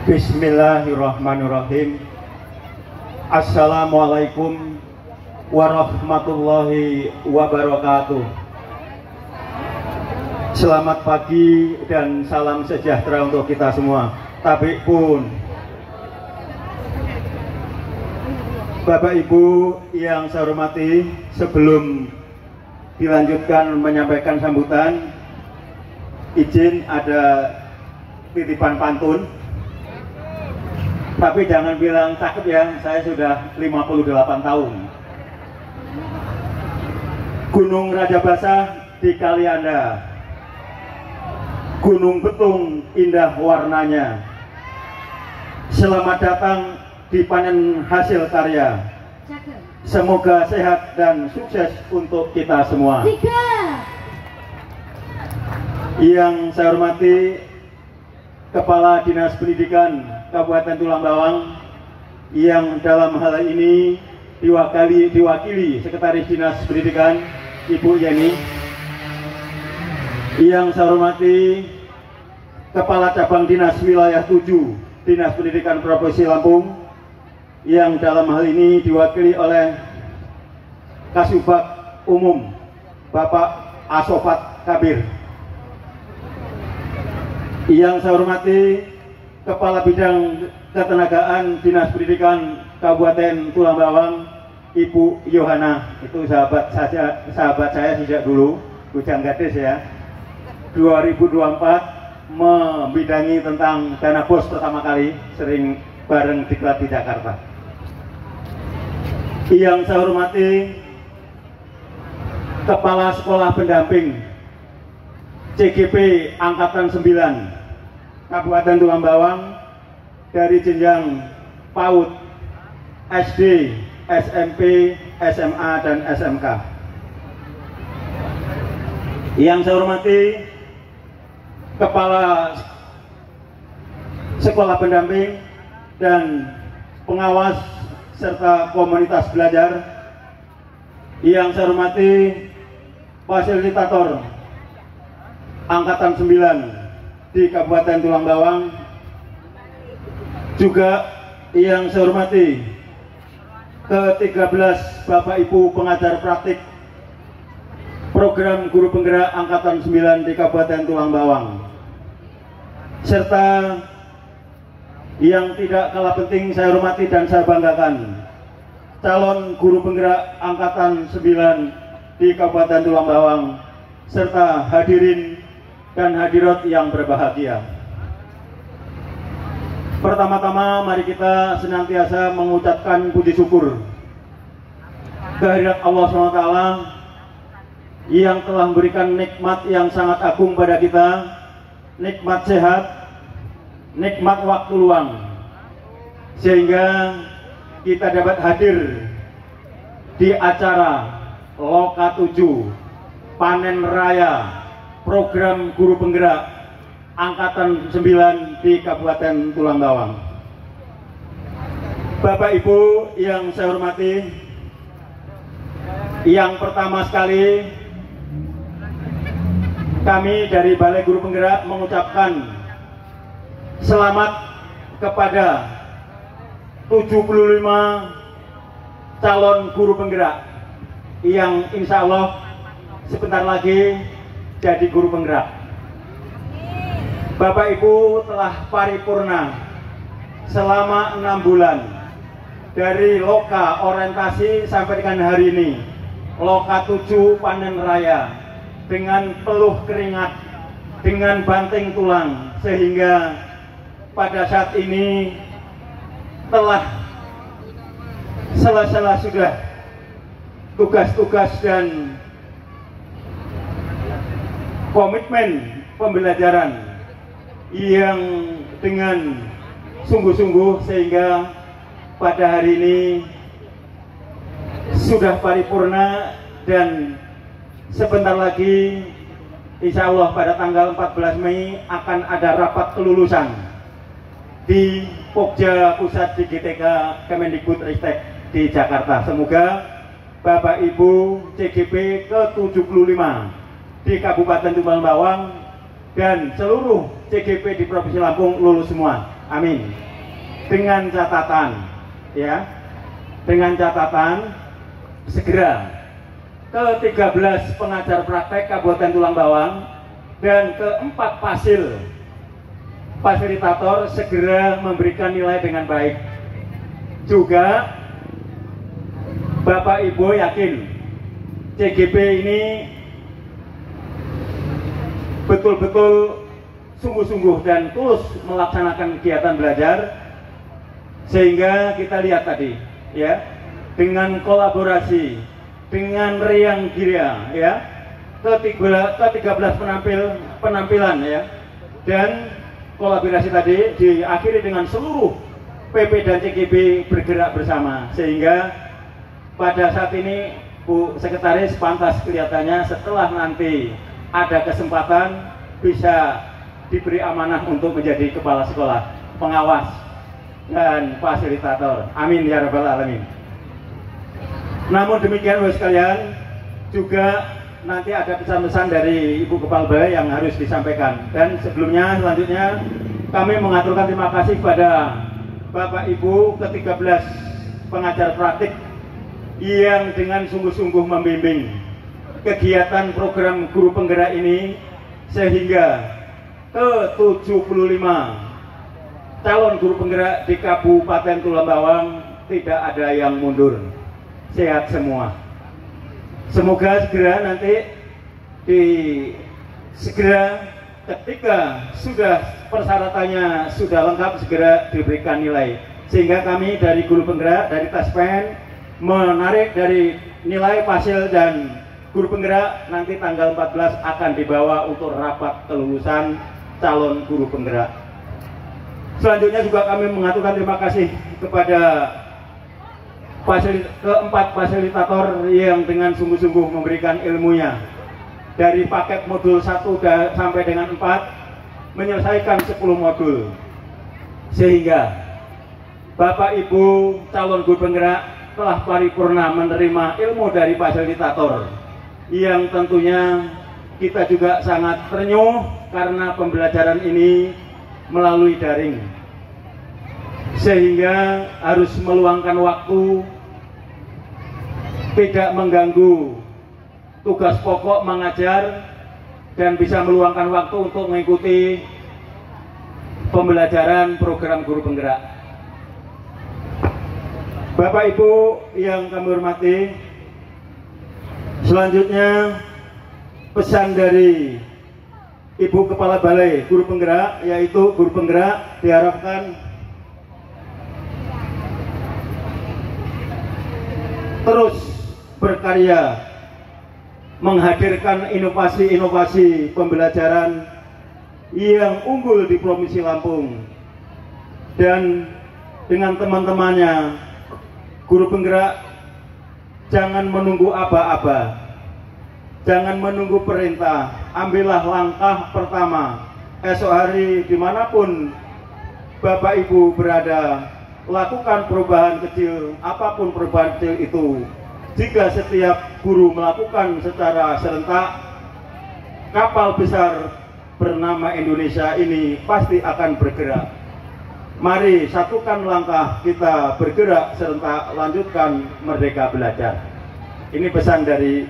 Bismillahirrahmanirrahim. Assalamualaikum warahmatullahi wabarakatuh. Selamat pagi dan salam sejahtera untuk kita semua. Tapi pun Bapak Ibu yang saya hormati, sebelum dilanjutkan menyampaikan sambutan, izin ada titipan pantun. Tapi jangan bilang cakep ya, saya sudah 58 tahun. Gunung Raja Basah di Kalianda, Gunung Betung indah warnanya. Selamat datang di panen hasil karya. Semoga sehat dan sukses untuk kita semua. Yang saya hormati Kepala Dinas Pendidikan Kabupaten Tulang Bawang, yang dalam hal ini diwakili Sekretaris Dinas Pendidikan Ibu Yeni. Yang saya hormati Kepala Cabang Dinas Wilayah 7 Dinas Pendidikan Provinsi Lampung, yang dalam hal ini diwakili oleh Kasubag Umum Bapak Asofat Kabir. Yang saya hormati Kepala Bidang Ketenagaan Dinas Pendidikan Kabupaten Tulang Bawang Ibu Yohana. Itu sahabat saya sejak dulu, bujang gadis ya. 2024 membidangi tentang dana bos pertama kali, sering bareng diklat di Jakarta. Yang saya hormati Kepala Sekolah Pendamping CGP Angkatan 9 Kabupaten Tulang Bawang dari jenjang PAUD, SD, SMP, SMA, dan SMK. Yang saya hormati Kepala Sekolah Pendamping dan Pengawas serta Komunitas Belajar. Yang saya hormati Fasilitator Angkatan 9 di Kabupaten Tulang Bawang. Juga yang saya hormati ke-13 Bapak Ibu pengajar praktik program guru penggerak Angkatan 9 di Kabupaten Tulang Bawang, serta yang tidak kalah penting saya hormati dan saya banggakan, calon guru penggerak Angkatan 9 di Kabupaten Tulang Bawang, serta hadirin dan hadirat yang berbahagia. Pertama-tama mari kita senantiasa mengucapkan puji syukur kehadirat Allah SWT yang telah memberikan nikmat yang sangat agung pada kita, nikmat sehat, nikmat waktu luang, sehingga kita dapat hadir di acara Loka 7 Panen Raya program guru penggerak Angkatan 9 di Kabupaten Tulang Bawang. Bapak Ibu yang saya hormati, yang pertama sekali kami dari Balai Guru Penggerak mengucapkan selamat kepada 75 calon guru penggerak yang insya Allah sebentar lagi jadi guru penggerak. Bapak Ibu telah paripurna selama 6 bulan dari Loka orientasi sampai dengan hari ini, Loka 7 Panen Raya, dengan peluh keringat, dengan banting tulang, sehingga pada saat ini telah selesai sudah tugas-tugas dan komitmen pembelajaran yang dengan sungguh-sungguh, sehingga pada hari ini sudah paripurna dan sebentar lagi insya Allah pada tanggal 14 Mei akan ada rapat kelulusan di Pokja Pusat di GTK Kemendikbudristek di Jakarta. Semoga Bapak Ibu CGP ke-75 di Kabupaten Tulang Bawang dan seluruh CGP di Provinsi Lampung lulus semua. Amin. Dengan catatan, ya, dengan catatan segera ke-13 pengajar praktek Kabupaten Tulang Bawang dan ke-4 fasilitator segera memberikan nilai dengan baik. Juga Bapak Ibu yakin CGP ini betul-betul sungguh-sungguh dan tulus melaksanakan kegiatan belajar, sehingga kita lihat tadi, ya, dengan kolaborasi, dengan riang giriang, ya, ke-13 penampilan, ya, dan kolaborasi tadi diakhiri dengan seluruh PP dan CGP bergerak bersama, sehingga pada saat ini Bu Sekretaris pantas kelihatannya setelah nanti ada kesempatan bisa diberi amanah untuk menjadi kepala sekolah, pengawas, dan fasilitator. Amin ya rabbal alamin. Namun demikian Bapak sekalian, juga nanti ada pesan-pesan dari Ibu Kepala Balai yang harus disampaikan. Dan sebelumnya, selanjutnya kami mengaturkan terima kasih pada Bapak Ibu ke-13 pengajar praktik yang dengan sungguh-sungguh membimbing kegiatan program guru penggerak ini, sehingga ke-75 calon guru penggerak di Kabupaten Tulang Bawang tidak ada yang mundur, sehat semua. Semoga segera nanti segera ketika sudah persyaratannya sudah lengkap segera diberikan nilai, sehingga kami dari guru penggerak dari Taspen menarik dari nilai fasil dan guru penggerak nanti tanggal 14 akan dibawa untuk rapat kelulusan calon guru penggerak. Selanjutnya juga kami mengaturkan terima kasih kepada keempat fasilitator yang dengan sungguh-sungguh memberikan ilmunya dari paket modul 1 sampai dengan 4 menyelesaikan 10 modul, sehingga Bapak Ibu calon guru penggerak telah paripurna menerima ilmu dari fasilitator yang tentunya kita juga sangat terenyuh karena pembelajaran ini melalui daring, sehingga harus meluangkan waktu, tidak mengganggu tugas pokok mengajar, dan bisa meluangkan waktu untuk mengikuti pembelajaran program guru penggerak. Bapak Ibu yang kami hormati, selanjutnya pesan dari Ibu Kepala Balai Guru Penggerak, yaitu guru penggerak diharapkan terus berkarya menghadirkan inovasi-inovasi pembelajaran yang unggul di Provinsi Lampung, dan dengan teman-temannya guru penggerak jangan menunggu aba-aba, jangan menunggu perintah, ambillah langkah pertama. Esok hari dimanapun Bapak Ibu berada, lakukan perubahan kecil, apapun perubahan kecil itu. Jika setiap guru melakukan secara serentak, kapal besar bernama Indonesia ini pasti akan bergerak. Mari satukan langkah kita bergerak serentak, lanjutkan Merdeka Belajar. Ini pesan dari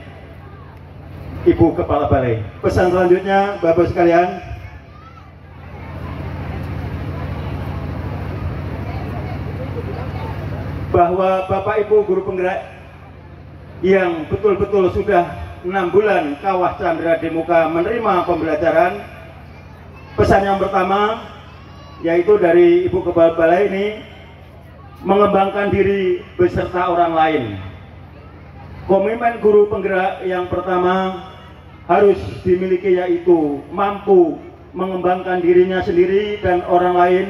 Ibu Kepala Balai. Pesan selanjutnya, Bapak sekalian, bahwa Bapak Ibu guru penggerak yang betul-betul sudah 6 bulan kawah candra di muka menerima pembelajaran, pesan yang pertama yaitu dari Ibu Kepala Balai ini, mengembangkan diri beserta orang lain. Komitmen guru penggerak yang pertama harus dimiliki, yaitu mampu mengembangkan dirinya sendiri dan orang lain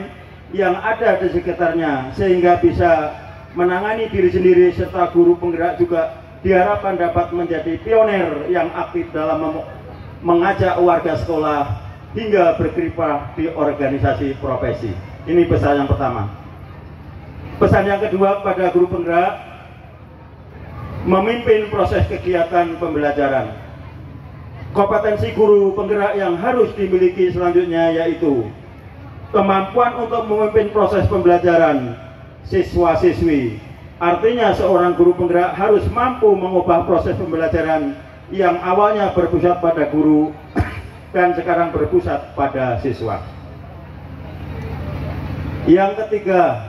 yang ada di sekitarnya, sehingga bisa menangani diri sendiri, serta guru penggerak juga diharapkan dapat menjadi pionir yang aktif dalam mengajak warga sekolah hingga berkiprah di organisasi profesi. Ini pesan yang pertama. Pesan yang kedua pada guru penggerak, memimpin proses kegiatan pembelajaran. Kompetensi guru penggerak yang harus dimiliki selanjutnya yaitu kemampuan untuk memimpin proses pembelajaran siswa-siswi. Artinya seorang guru penggerak harus mampu mengubah proses pembelajaran yang awalnya berpusat pada guru dan sekarang berpusat pada siswa. Yang ketiga,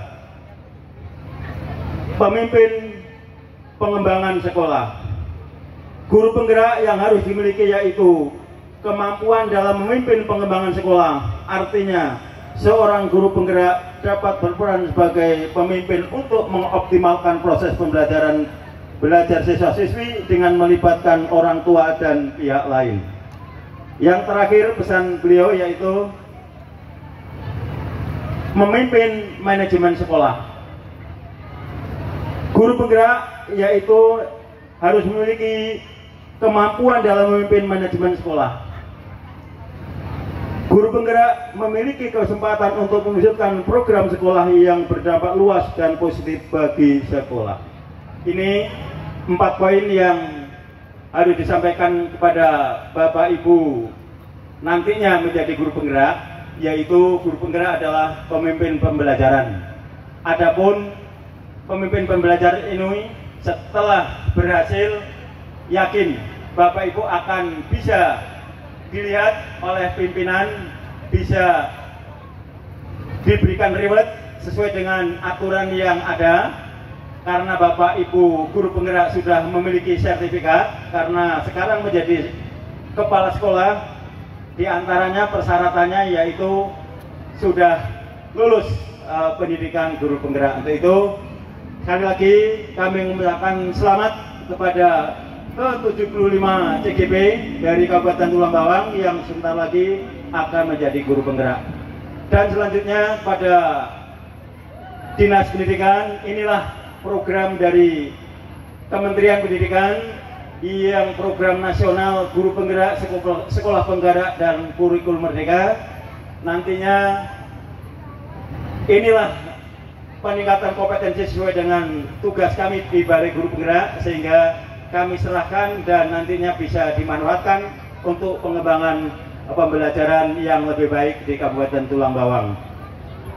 pemimpin pengembangan sekolah. Guru penggerak yang harus dimiliki yaitu kemampuan dalam memimpin pengembangan sekolah. Artinya seorang guru penggerak dapat berperan sebagai pemimpin untuk mengoptimalkan proses pembelajaran belajar siswa-siswi dengan melibatkan orang tua dan pihak lain. Yang terakhir, pesan beliau yaitu memimpin manajemen sekolah. Guru penggerak yaitu harus memiliki kemampuan dalam memimpin manajemen sekolah. Guru penggerak memiliki kesempatan untuk mewujudkan program sekolah yang berdampak luas dan positif bagi sekolah. Ini 4 poin yang harus disampaikan kepada Bapak Ibu nantinya menjadi guru penggerak, yaitu guru penggerak adalah pemimpin pembelajaran. Adapun pemimpin pembelajaran ini setelah berhasil, yakin Bapak Ibu akan bisa dilihat oleh pimpinan, bisa diberikan reward sesuai dengan aturan yang ada, karena Bapak Ibu guru penggerak sudah memiliki sertifikat, karena sekarang menjadi kepala sekolah. Di antaranya persyaratannya yaitu sudah lulus pendidikan guru penggerak. Untuk itu sekali lagi kami mengucapkan selamat kepada ke-75 CGP dari Kabupaten Tulang Bawang yang sebentar lagi akan menjadi guru penggerak. Dan selanjutnya pada Dinas Pendidikan, inilah program dari Kementerian Pendidikan yang program nasional guru penggerak, sekolah penggerak dan kurikulum merdeka. Nantinya inilah peningkatan kompetensi sesuai dengan tugas kami di Balai Guru Penggerak, sehingga kami serahkan dan nantinya bisa dimanfaatkan untuk pengembangan pembelajaran yang lebih baik di Kabupaten Tulang Bawang.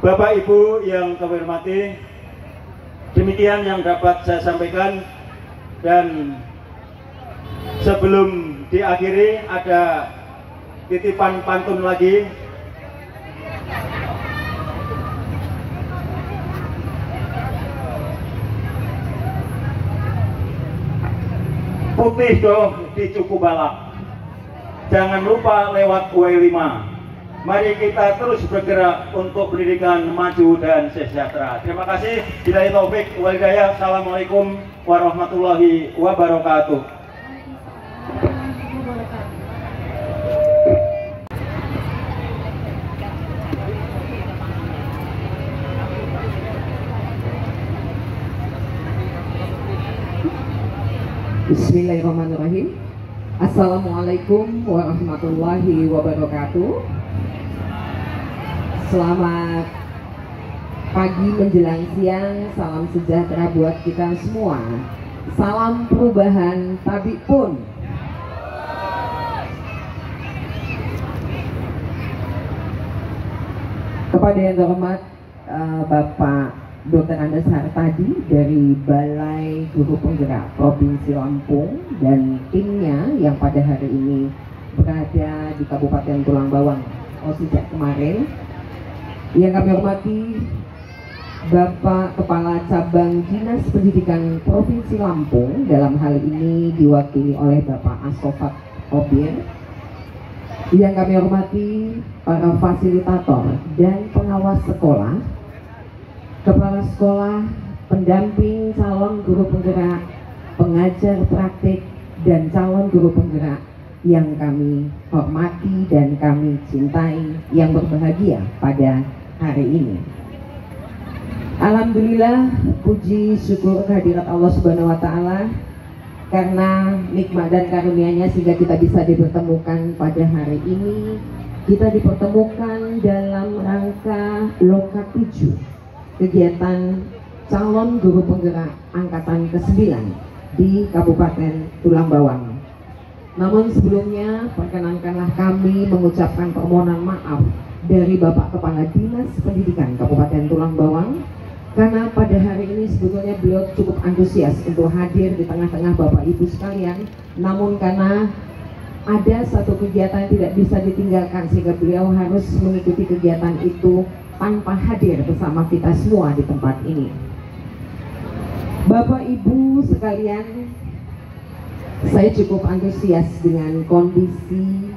Bapak Ibu yang kami hormati, demikian yang dapat saya sampaikan, dan sebelum diakhiri ada titipan pantun lagi. Putih doh di cuku balap, jangan lupa lewat UE5. Mari kita terus bergerak untuk pendidikan maju dan sejahtera. Terima kasih. Billahi taufik wal hidayah. Assalamualaikum warahmatullahi wabarakatuh. Bismillahirrahmanirrahim. Assalamualaikum warahmatullahi wabarakatuh. Selamat pagi menjelang siang. Salam sejahtera buat kita semua. Salam perubahan tabik pun. Kepada yang terhormat Bapak Dr. Andes Hartadi dari Balai Guru Penggerak Provinsi Lampung dan timnya yang pada hari ini berada di Kabupaten Tulang Bawang sejak kemarin. Yang kami hormati Bapak Kepala Cabang Dinas Pendidikan Provinsi Lampung, dalam hal ini diwakili oleh Bapak Asofat Obir. Yang kami hormati para fasilitator dan pengawas sekolah, kepala sekolah, pendamping calon guru penggerak, pengajar praktik, dan calon guru penggerak yang kami hormati dan kami cintai, yang berbahagia pada hari ini. Alhamdulillah, puji syukur kehadirat Allah Subhanahu wa Ta'ala, karena nikmat dan karunia-Nya sehingga kita bisa dipertemukan pada hari ini. Kita dipertemukan dalam rangka Loka 7, kegiatan calon guru penggerak angkatan ke-9 di Kabupaten Tulang Bawang. Namun sebelumnya perkenankanlah kami mengucapkan permohonan maaf dari Bapak Kepala Dinas Pendidikan Kabupaten Tulang Bawang, karena pada hari ini sebetulnya beliau cukup antusias untuk hadir di tengah-tengah Bapak Ibu sekalian, namun karena ada satu kegiatan yang tidak bisa ditinggalkan sehingga beliau harus mengikuti kegiatan itu tanpa hadir bersama kita semua di tempat ini. Bapak Ibu sekalian, saya cukup antusias dengan kondisi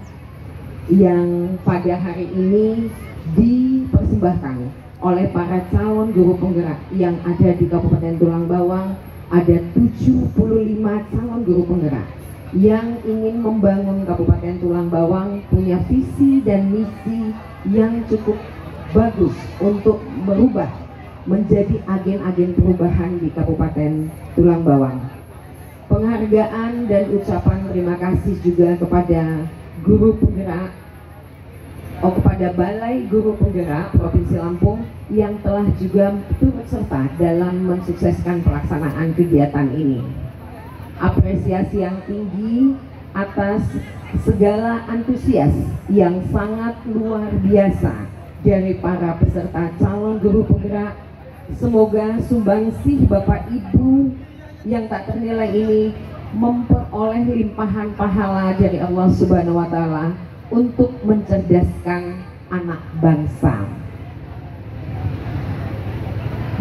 yang pada hari ini dipersembahkan oleh para calon guru penggerak yang ada di Kabupaten Tulang Bawang. Ada 75 calon guru penggerak yang ingin membangun Kabupaten Tulang Bawang, punya visi dan misi yang cukup bagus untuk merubah menjadi agen-agen perubahan di Kabupaten Tulang Bawang. Penghargaan dan ucapan terima kasih juga kepada guru penggerak, kepada Balai Guru Penggerak Provinsi Lampung yang telah juga turut serta dalam mensukseskan pelaksanaan kegiatan ini. Apresiasi yang tinggi atas segala antusias yang sangat luar biasa dari para peserta calon guru penggerak. Semoga sumbangsih Bapak Ibu yang tak ternilai ini memperoleh limpahan pahala dari Allah Subhanahu wa Ta'ala untuk mencerdaskan anak bangsa.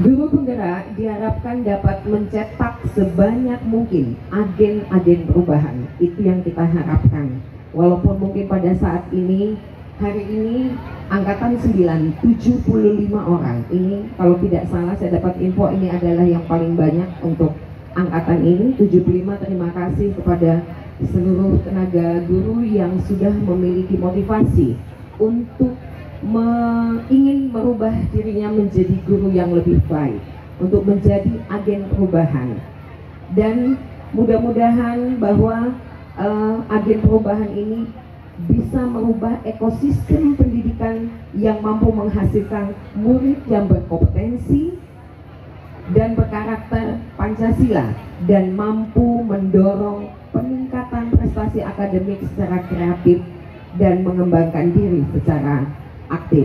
Guru penggerak diharapkan dapat mencetak sebanyak mungkin agen-agen perubahan. Itu yang kita harapkan. Walaupun mungkin pada saat ini, hari ini angkatan 9, 75 orang. Ini kalau tidak salah saya dapat info ini adalah yang paling banyak untuk angkatan ini, 75. Terima kasih kepada seluruh tenaga guru yang sudah memiliki motivasi untuk ingin merubah dirinya menjadi guru yang lebih baik, untuk menjadi agen perubahan. Dan mudah-mudahan bahwa agen perubahan ini bisa merubah ekosistem pendidikan yang mampu menghasilkan murid yang berkompetensi dan berkarakter Pancasila dan mampu mendorong peningkatan prestasi akademik secara kreatif dan mengembangkan diri secara aktif.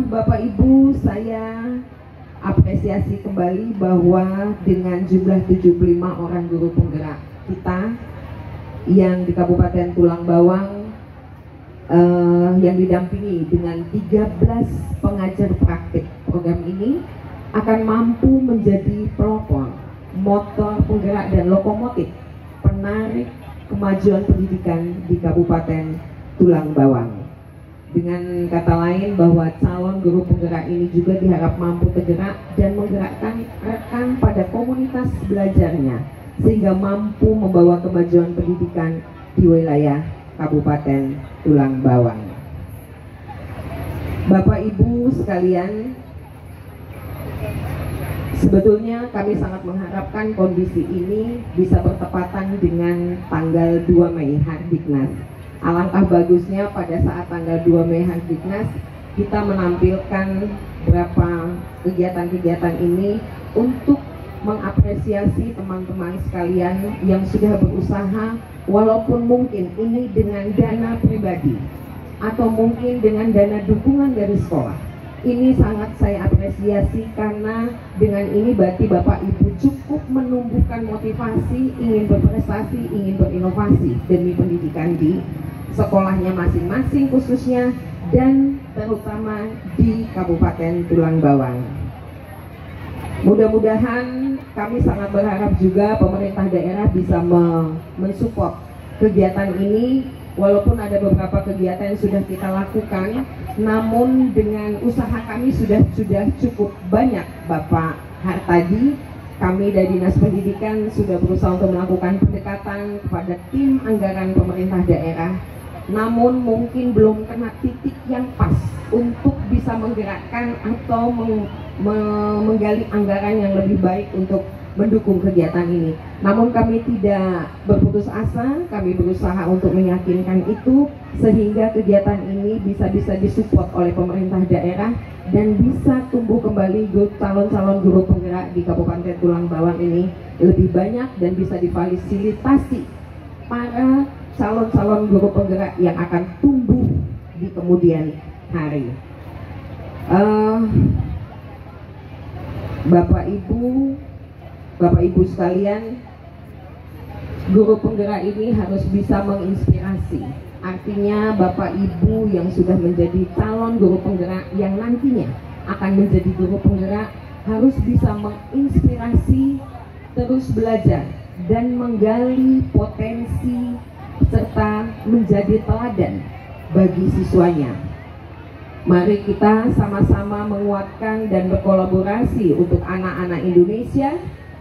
Bapak Ibu, saya apresiasi kembali bahwa dengan jumlah 75 orang guru penggerak kita yang di Kabupaten Tulang Bawang, yang didampingi dengan 13 pengajar praktik, program ini akan mampu menjadi pelopor, motor penggerak dan lokomotif penarik kemajuan pendidikan di Kabupaten Tulang Bawang. Dengan kata lain bahwa calon guru penggerak ini juga diharap mampu tergerak dan menggerakkan rekan pada komunitas belajarnya sehingga mampu membawa kemajuan pendidikan di wilayah Kabupaten Tulang Bawang. Bapak Ibu sekalian, sebetulnya kami sangat mengharapkan kondisi ini bisa bertepatan dengan tanggal 2 Mei Hardiknas. Alangkah bagusnya pada saat tanggal 2 Mei Hardiknas kita menampilkan beberapa kegiatan-kegiatan ini untuk mengapresiasi teman-teman sekalian yang sudah berusaha, walaupun mungkin ini dengan dana pribadi atau mungkin dengan dana dukungan dari sekolah. Ini sangat saya apresiasi karena dengan ini berarti Bapak Ibu cukup menumbuhkan motivasi ingin berprestasi, ingin berinovasi demi pendidikan di sekolahnya masing-masing khususnya dan terutama di Kabupaten Tulang Bawang. Mudah-mudahan kami sangat berharap juga pemerintah daerah bisa mensupport kegiatan ini. Walaupun ada beberapa kegiatan yang sudah kita lakukan, namun dengan usaha kami sudah cukup banyak. Bapak Hartadi, kami dari Dinas Pendidikan sudah berusaha untuk melakukan pendekatan kepada tim anggaran pemerintah daerah, namun mungkin belum kena titik yang pas untuk bisa menggerakkan atau menggali anggaran yang lebih baik untuk mendukung kegiatan ini. Namun kami tidak berputus asa, kami berusaha untuk meyakinkan itu sehingga kegiatan ini bisa disupport oleh pemerintah daerah dan bisa tumbuh kembali calon-calon guru penggerak di Kabupaten Tulang Bawang ini lebih banyak dan bisa difasilitasi para calon-calon guru penggerak yang akan tumbuh di kemudian hari. Bapak Ibu sekalian, guru penggerak ini harus bisa menginspirasi. Artinya Bapak Ibu yang sudah menjadi calon guru penggerak yang nantinya akan menjadi guru penggerak harus bisa menginspirasi, terus belajar dan menggali potensi serta menjadi teladan bagi siswanya. Mari kita sama-sama menguatkan dan berkolaborasi untuk anak-anak Indonesia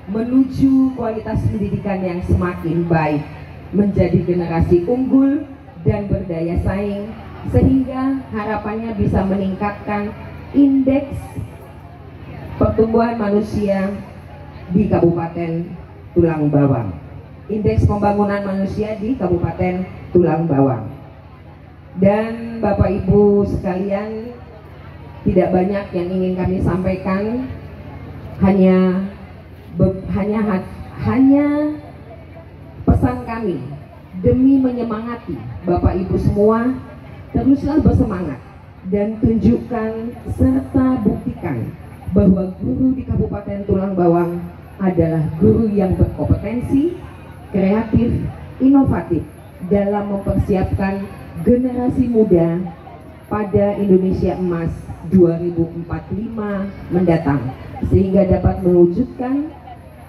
menuju kualitas pendidikan yang semakin baik, menjadi generasi unggul dan berdaya saing, sehingga harapannya bisa meningkatkan indeks pertumbuhan manusia di Kabupaten Tulang Bawang, indeks pembangunan manusia di Kabupaten Tulang Bawang. Dan Bapak Ibu sekalian, tidak banyak yang ingin kami sampaikan, hanya pesan kami demi menyemangati Bapak Ibu semua, teruslah bersemangat dan tunjukkan serta buktikan bahwa guru di Kabupaten Tulang Bawang adalah guru yang berkompetensi, kreatif, inovatif dalam mempersiapkan generasi muda pada Indonesia Emas 2045 mendatang, sehingga dapat mewujudkan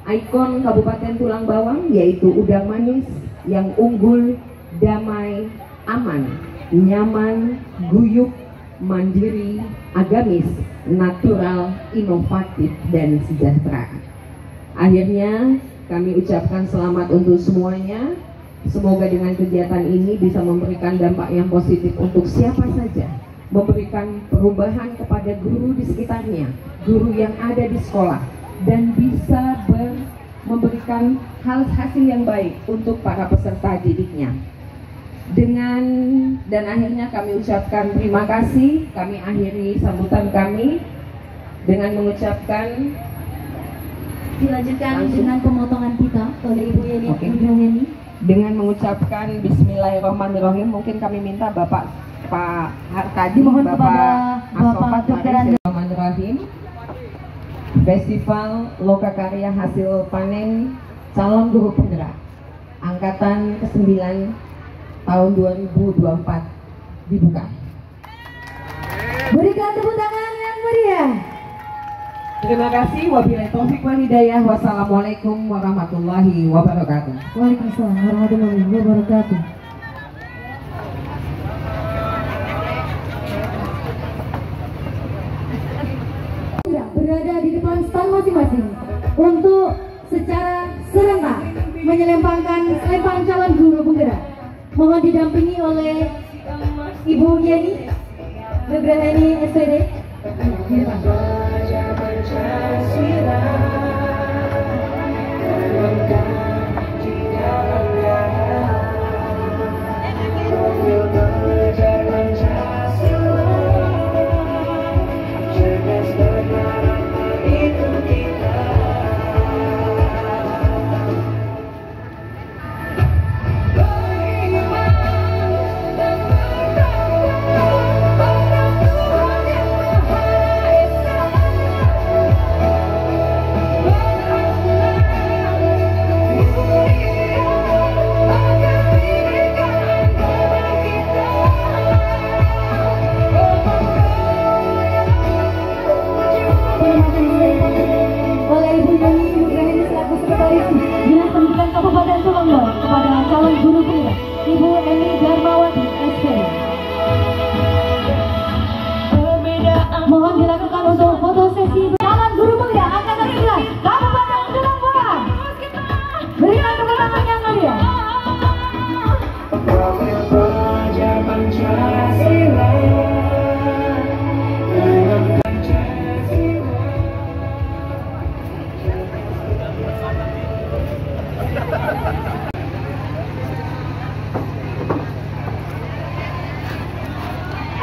ikon Kabupaten Tulang Bawang, yaitu udang manis yang unggul, damai, aman, nyaman, guyup, mandiri, agamis, natural, inovatif, dan sejahtera. Akhirnya kami ucapkan selamat untuk semuanya. Semoga dengan kegiatan ini bisa memberikan dampak yang positif untuk siapa saja, memberikan perubahan kepada guru di sekitarnya, guru yang ada di sekolah, dan bisa memberikan hasil yang baik untuk para peserta didiknya. Dan akhirnya kami ucapkan terima kasih. Kami akhiri sambutan kami dengan mengucapkan, dilanjutkan dengan pemotongan kita oleh Ibu Yeni. Okay. Dengan mengucapkan Bismillahirrahmanirrahim, mungkin kami minta Pak Hartadi, mohon Bapak kepada Bapak Dr. Bismillahirrahmanirrahim. Festival Lokakarya Hasil Panen Calon Guru Penggerak Angkatan ke-9 tahun 2024 dibuka. Berikan tepuk tangan yang meriah. Terima kasih. Wabillahi taufiq wal hidayah. Wassalamualaikum warahmatullahi wabarakatuh. Waalaikumsalam warahmatullahi wabarakatuh. Berada di depan stand masing-masing untuk secara serentak menyelempangkan selempang calon guru penggerak. Mohon didampingi oleh Ibu Yeni, Nugraheni SPD. Kabupaten Tulang Bawang kepada calon guru penggerak Ibu Eni Darmawati SPD. Mohon dilakukan untuk foto sesi calon guru penggerak angkatan 9 Kabupaten Tulang Bawang. Berikan tepuk tangan yang meriah.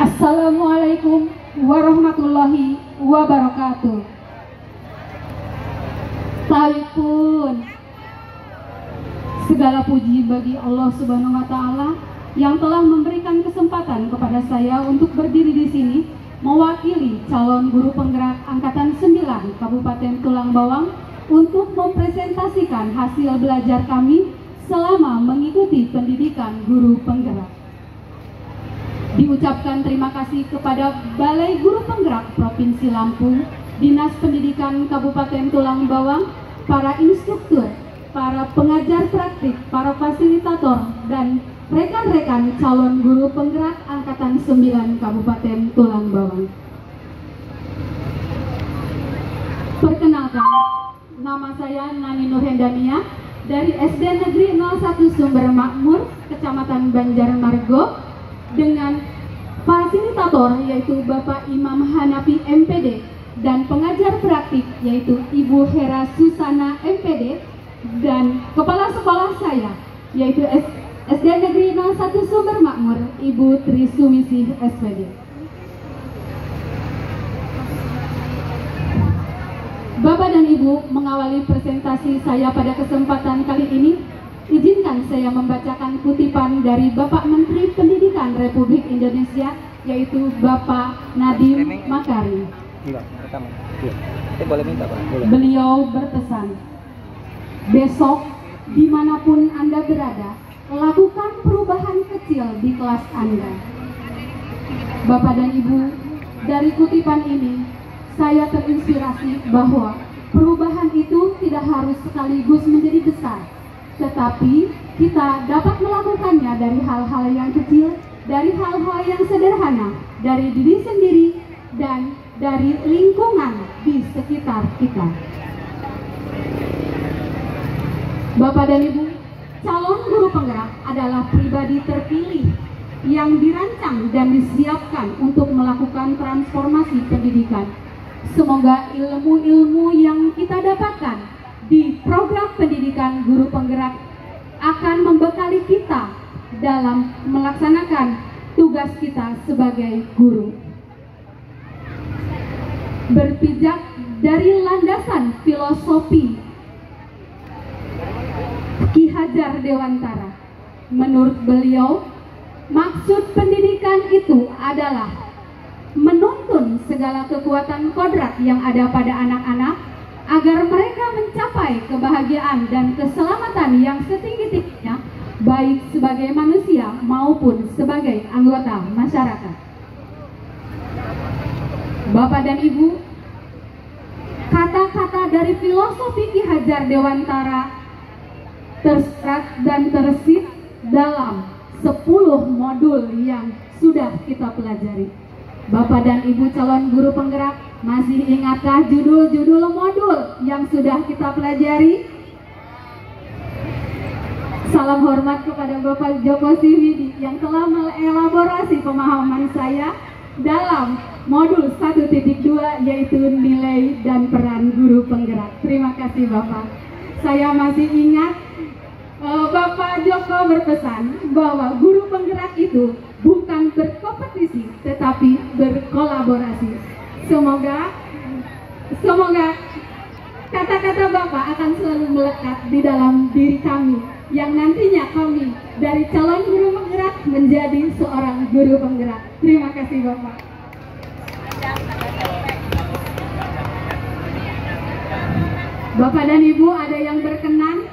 Assalamualaikum warahmatullahi wabarakatuh. Sekalipun segala puji bagi Allah Subhanahu wa Ta'ala yang telah memberikan kesempatan kepada saya untuk berdiri di sini mewakili calon guru penggerak Angkatan 9 Kabupaten Tulang Bawang untuk mempresentasikan hasil belajar kami selama mengikuti pendidikan guru penggerak. Diucapkan terima kasih kepada Balai Guru Penggerak Provinsi Lampung, Dinas Pendidikan Kabupaten Tulang Bawang, para instruktur, para pengajar praktik, para fasilitator, dan rekan-rekan calon guru penggerak Angkatan 9 Kabupaten Tulang Bawang. Perkenalkan, nama saya Nani Nurhendania dari SD Negeri 01 Sumber Makmur, Kecamatan Banjarmargo, dengan fasilitator yaitu Bapak Imam Hanafi MPD dan pengajar praktik yaitu Ibu Hera Susana MPD dan kepala sekolah saya yaitu SD Negeri 01 Sumber Makmur Ibu Tri Sumisih SPD. Bapak dan Ibu, mengawali presentasi saya pada kesempatan kali ini, izinkan saya membacakan kutipan dari Bapak Menteri Pendidikan Republik Indonesia, yaitu Bapak Nadiem Makarim. Beliau berpesan, besok dimanapun Anda berada, lakukan perubahan kecil di kelas Anda. Bapak dan Ibu, dari kutipan ini, saya terinspirasi bahwa perubahan itu tidak harus sekaligus menjadi besar, tetapi kita dapat melakukannya dari hal-hal yang kecil, dari hal-hal yang sederhana, dari diri sendiri, dan dari lingkungan di sekitar kita. Bapak dan Ibu, calon guru penggerak adalah pribadi terpilih yang dirancang dan disiapkan untuk melakukan transformasi pendidikan. Semoga ilmu-ilmu yang kita dapatkan di program pendidikan guru penggerak akan membekali kita dalam melaksanakan tugas kita sebagai guru. Berpijak dari landasan filosofi Ki Hajar Dewantara, menurut beliau, maksud pendidikan itu adalah menuntun segala kekuatan kodrat yang ada pada anak-anak agar mereka mencapai kebahagiaan dan keselamatan yang setinggi-tingginya, baik sebagai manusia maupun sebagai anggota masyarakat. Bapak dan Ibu, kata-kata dari filosofi Ki Hajar Dewantara terserat dan tersit dalam 10 modul yang sudah kita pelajari. Bapak dan Ibu calon guru penggerak, masih ingatkah judul-judul modul yang sudah kita pelajari? Salam hormat kepada Bapak Joko Siwidi yang telah mengelaborasi pemahaman saya dalam modul 1.2 yaitu nilai dan peran guru penggerak. Terima kasih Bapak. Saya masih ingat Bapak Joko berpesan bahwa guru penggerak itu bukan berkompetisi tetapi berkolaborasi. Semoga kata-kata Bapak akan selalu melekat di dalam diri kami yang nantinya kami dari calon guru penggerak menjadi seorang guru penggerak. Terima kasih Bapak. Bapak dan Ibu, ada yang berkenan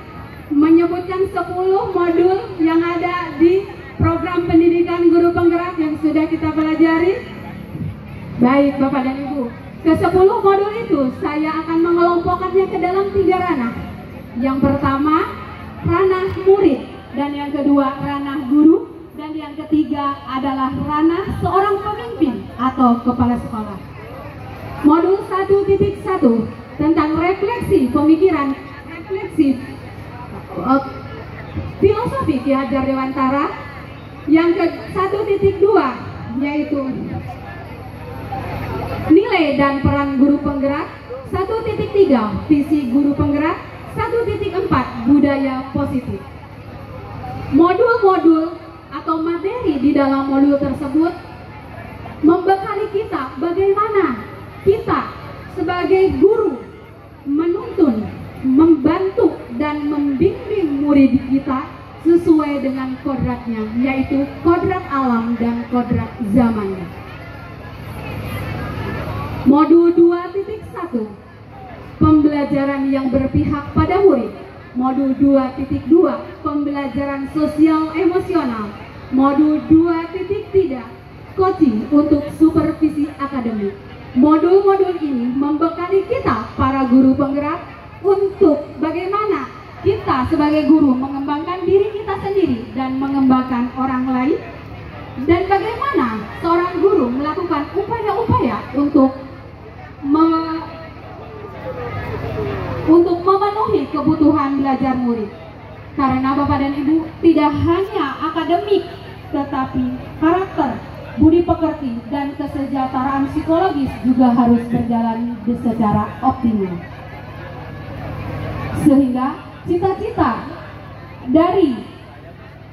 menyebutkan 10 modul yang ada di program pendidikan guru penggerak yang sudah kita pelajari? Baik Bapak dan Ibu, ke 10 modul itu saya akan mengelompokkannya ke dalam 3 ranah. Yang pertama, ranah murid, dan yang kedua ranah guru, dan yang ketiga adalah ranah seorang pemimpin atau kepala sekolah. Modul 1.1 tentang refleksi pemikiran, refleksi filosofi Ki Hajar Dewantara. Yang ke 1.2 yaitu nilai dan peran guru penggerak. 1.3 visi guru penggerak. 1.4 budaya positif. Modul-modul atau materi di dalam modul tersebut membekali kita bagaimana kita sebagai guru menuntun, membantu dan membimbing murid kita sesuai dengan kodratnya, yaitu kodrat alam dan kodrat zamannya. Modul 2.1, pembelajaran yang berpihak pada murid. Modul 2.2, pembelajaran sosial emosional. Modul 2.3, coaching untuk supervisi akademik. Modul-modul ini membekali kita para guru penggerak untuk bagaimana kita sebagai guru mengembangkan diri kita sendiri dan mengembangkan orang lain, dan bagaimana seorang guru melakukan upaya-upaya untuk memenuhi kebutuhan belajar murid. Karena Bapak dan Ibu, tidak hanya akademik, tetapi karakter, budi pekerti, dan kesejahteraan psikologis juga harus berjalan secara optimal. Sehingga cita-cita dari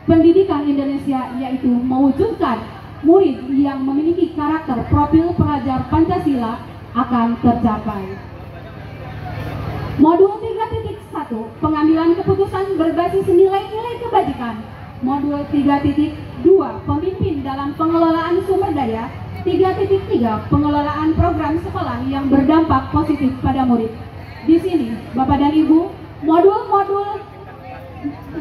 pendidikan Indonesia yaitu mewujudkan murid yang memiliki karakter profil pelajar Pancasila akan tercapai. Modul 3.1, pengambilan keputusan berbasis nilai-nilai kebajikan. Modul 3.2, pemimpin dalam pengelolaan sumber daya. 3.3, pengelolaan program sekolah yang berdampak positif pada murid. Di sini, Bapak dan Ibu, modul-modul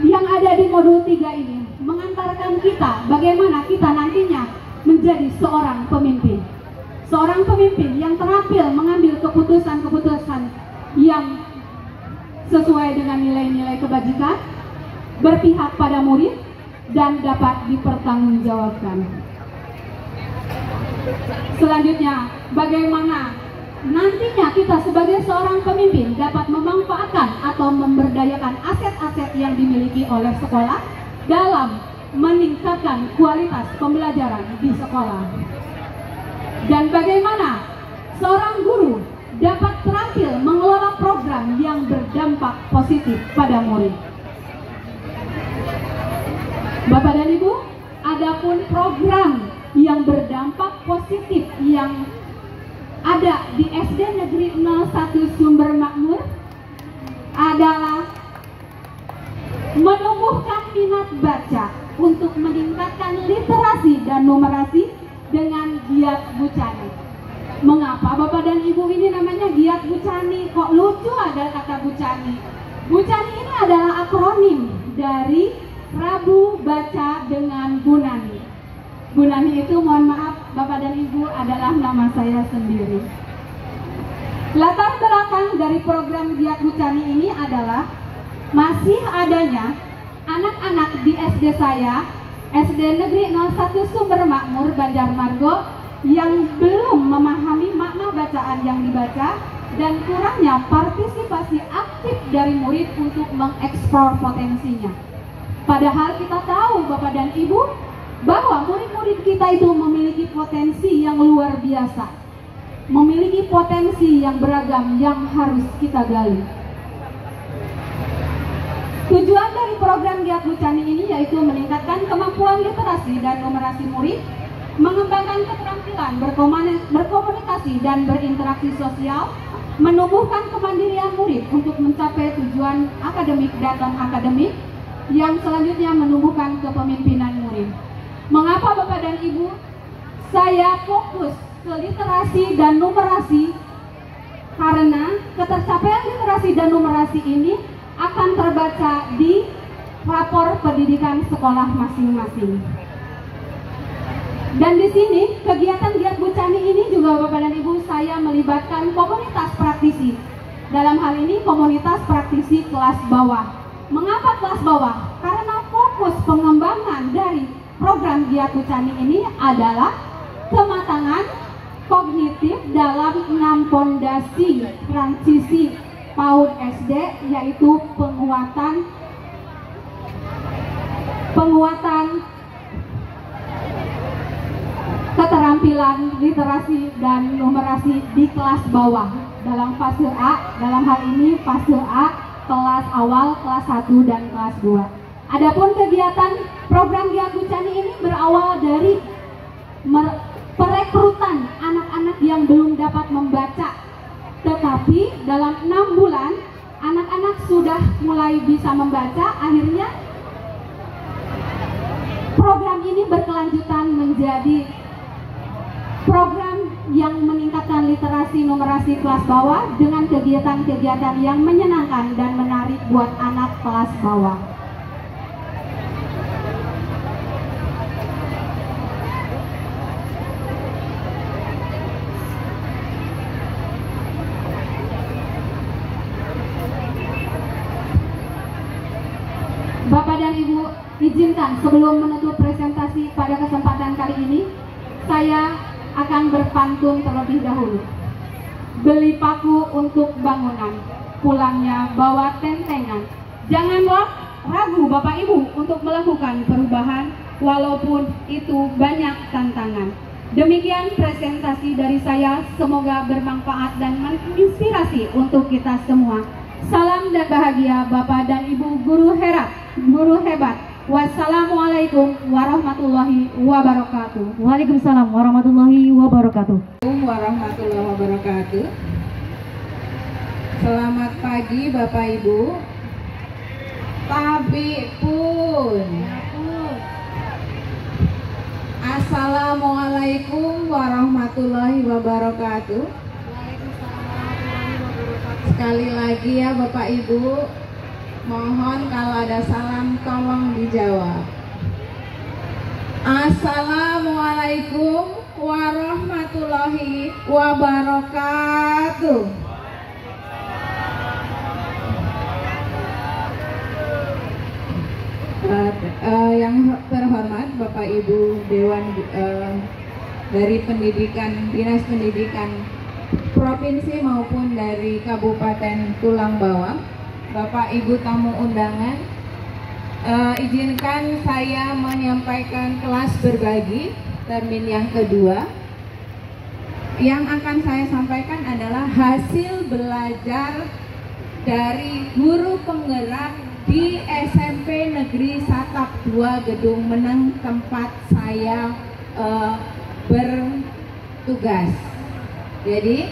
yang ada di modul 3 ini mengantarkan kita bagaimana kita nantinya menjadi seorang pemimpin. Seorang pemimpin yang terampil mengambil keputusan-keputusan yang sesuai dengan nilai-nilai kebajikan, berpihak pada murid, dan dapat dipertanggungjawabkan. Selanjutnya, bagaimana nantinya kita sebagai seorang pemimpin dapat memanfaatkan atau memberdayakan aset-aset yang dimiliki oleh sekolah dalam meningkatkan kualitas pembelajaran di sekolah. Dan bagaimana seorang guru dapat terampil mengelola program yang berdampak positif pada murid. Bapak dan Ibu, adapun program yang berdampak positif yang ada di SD Negeri 01 Sumber Makmur adalah menumbuhkan minat baca untuk meningkatkan literasi dan numerasi dengan giat Bucani. Mengapa Bapak dan Ibu ini namanya giat Bucani? Kok lucu ada kata Bucani? Bucani ini adalah akronim dari Rabu Baca dengan Bunani. Bunani itu, mohon maaf Bapak dan Ibu, adalah nama saya sendiri. Latar belakang dari program giat Bucani ini adalah masih adanya anak-anak di SD saya, SD Negeri 01 Sumber Makmur Banjarmargo, yang belum memahami makna bacaan yang dibaca dan kurangnya partisipasi aktif dari murid untuk mengeksplor potensinya. Padahal kita tahu Bapak dan Ibu bahwa murid-murid kita itu memiliki potensi yang luar biasa, memiliki potensi yang beragam yang harus kita gali. Tujuan dari program Giat Bucani ini yaitu meningkatkan kemampuan literasi dan numerasi murid, mengembangkan keterampilan berkomunikasi dan berinteraksi sosial, menumbuhkan kemandirian murid untuk mencapai tujuan akademik dan non-akademik, yang selanjutnya menumbuhkan kepemimpinan murid. Mengapa Bapak dan Ibu saya fokus ke literasi dan numerasi? Karena ketercapaian literasi dan numerasi ini akan terbaca di rapor pendidikan sekolah masing-masing. Dan di sini kegiatan Giat Bucani ini juga Bapak dan Ibu saya melibatkan komunitas praktisi. Dalam hal ini komunitas praktisi kelas bawah. Mengapa kelas bawah? Karena fokus pengembangan dari program Giat Bucani ini adalah kematangan kognitif dalam 6 fondasi transisi PAUD SD, yaitu penguatan keterampilan literasi dan numerasi di kelas bawah dalam fase A, dalam hal ini fase A kelas awal, kelas 1 dan kelas 2. Adapun kegiatan program Giat Bucani ini berawal dari perekrutan anak-anak yang belum dapat membaca, tetapi dalam 6 bulan anak-anak sudah mulai bisa membaca. Akhirnya ini berkelanjutan menjadi program yang meningkatkan literasi numerasi kelas bawah dengan kegiatan-kegiatan yang menyenangkan dan menarik buat anak kelas bawah. Bapak dan Ibu, izinkan sebelum menutup presentasi pada kesempatan kali ini, saya akan berpantun terlebih dahulu. Beli paku untuk bangunan, pulangnya bawa tentengan. Janganlah ragu Bapak Ibu untuk melakukan perubahan, walaupun itu banyak tantangan. Demikian presentasi dari saya, semoga bermanfaat dan menginspirasi untuk kita semua. Salam dan bahagia Bapak dan Ibu guru hebat. Wassalamualaikum warahmatullahi wabarakatuh. Waalaikumsalam warahmatullahi wabarakatuh. Warahmatullahi wabarakatuh. Selamat pagi Bapak Ibu. Tabi pun. Assalamualaikum warahmatullahi wabarakatuh. Sekali lagi ya Bapak Ibu, mohon kalau ada salam tolong dijawab. Assalamualaikum warahmatullahi wabarakatuh. Yang terhormat Bapak Ibu Dewan dari Dinas Pendidikan Provinsi maupun dari Kabupaten Tulang Bawang, Bapak Ibu tamu undangan, izinkan saya menyampaikan kelas berbagi termin yang kedua. Yang akan saya sampaikan adalah hasil belajar dari guru penggerak di SMP Negeri Satap 2 Gedung Meneng tempat saya bertugas. Jadi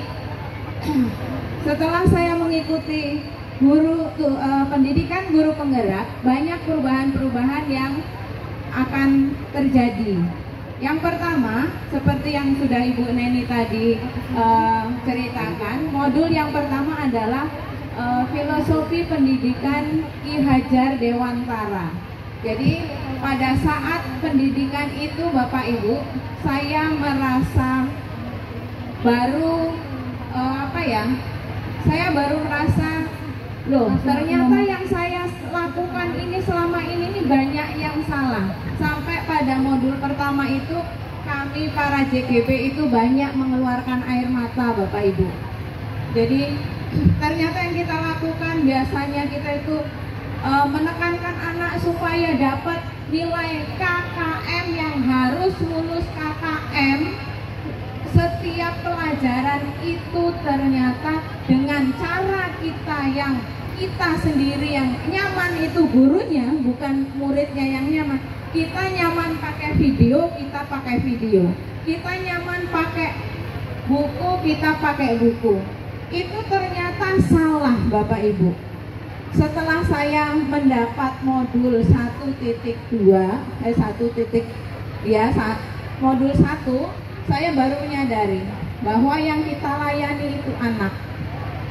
setelah saya mengikuti pendidikan guru penggerak, banyak perubahan-perubahan yang akan terjadi. Yang pertama, seperti yang sudah Ibu Neni tadi ceritakan, modul yang pertama adalah filosofi pendidikan Ki Hajar Dewantara. Jadi pada saat pendidikan itu Bapak Ibu, saya merasa baru saya baru merasa loh, ternyata yang saya lakukan ini selama ini banyak yang salah. Sampai pada modul pertama itu kami para JGP itu banyak mengeluarkan air mata Bapak Ibu. Jadi ternyata yang kita lakukan biasanya kita itu menekankan anak supaya dapat nilai KKM yang harus lulus KKM. Setiap pelajaran itu ternyata dengan cara kita sendiri yang nyaman, itu gurunya bukan muridnya yang nyaman. Kita nyaman pakai video, kita pakai video. Kita nyaman pakai buku, kita pakai buku. Itu ternyata salah Bapak Ibu. Setelah saya mendapat modul 1.2 modul 1, saya baru menyadari bahwa yang kita layani itu anak,